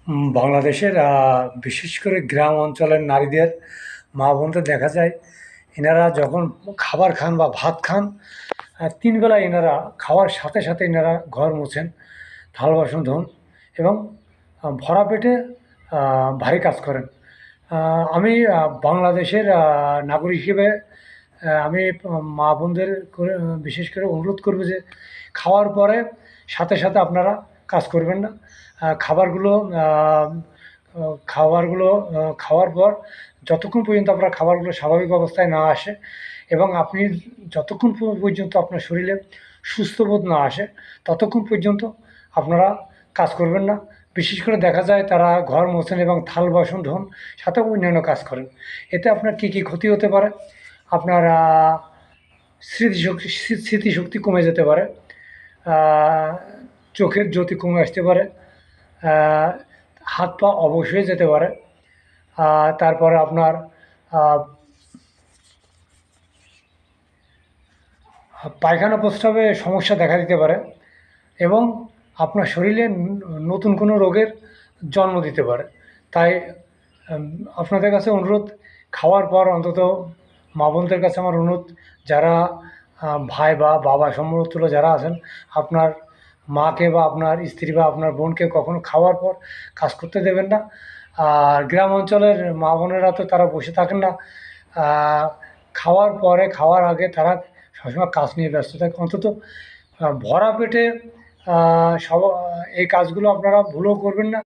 বাংলাদেশের বিশেষ করে গ্রাম অঞ্চলের নারীদের, মা বোনদের দেখা যায় এনারা যখন খাবার খান বা ভাত খান, ৩ বেলা এনারা খাওয়ার সাথে সাথে এনারা ঘর মোছেন, থাল বাসন ধোন এবং ভরা পেটে ভারী কাজ করেন। আমি বাংলাদেশের নাগরিক হিসেবে আমি মা বোনদের বিশেষ করে অনুরোধ করব যে খাওয়ার পরে সাথে সাথে আপনারা কাজ করবেন না। খাবারগুলো খাবারগুলো খাওয়ার পর যতক্ষণ পর্যন্ত আপনার খাবারগুলো স্বাভাবিক অবস্থায় না আসে এবং আপনি যতক্ষণ পর্যন্ত আপনার শরীরে সুস্থ বোধ না আসে ততক্ষণ পর্যন্ত আপনারা কাজ করবেন না। বিশেষ করে দেখা যায় তারা ঘর মোছেন এবং থাল বাসন ধোন, সাথে অন্যান্য কাজ করেন। এতে আপনার কী কী ক্ষতি হতে পারে? আপনার স্মৃতিশক্তি স্মৃতিশক্তি কমে যেতে পারে, আহ, চোখের জ্যোতি কমে আসতে পারে, আহ, হাত পা অবশ হয়ে যেতে পারে। তারপরে আপনার আহ, পায়খানা প্রস্রাবে সমস্যা দেখা দিতে পারে এবং আপনার শরীরে নতুন কোনো রোগের জন্ম দিতে পারে। তাই উম, আপনাদের কাছে অনুরোধ, খাওয়ার পর অন্তত মা বোনদের কাছে আমার অনুরোধ, যারা ভাই বা বাবা সমতুল্য যারা আছেন, আপনার মাকে বা আপনার স্ত্রী বা আপনার বোনকে কখনো খাওয়ার পর কাজ করতে দেবেন না। আর গ্রাম অঞ্চলের মা বোনেরা তো তারা বসে থাকেন না, আহ, খাওয়ার পরে খাওয়ার আগে তারা সবসময় কাজ নিয়ে ব্যস্ত থাকে। অন্তত ভরা পেটে সব এই কাজগুলো আপনারা ভুলেও করবেন না।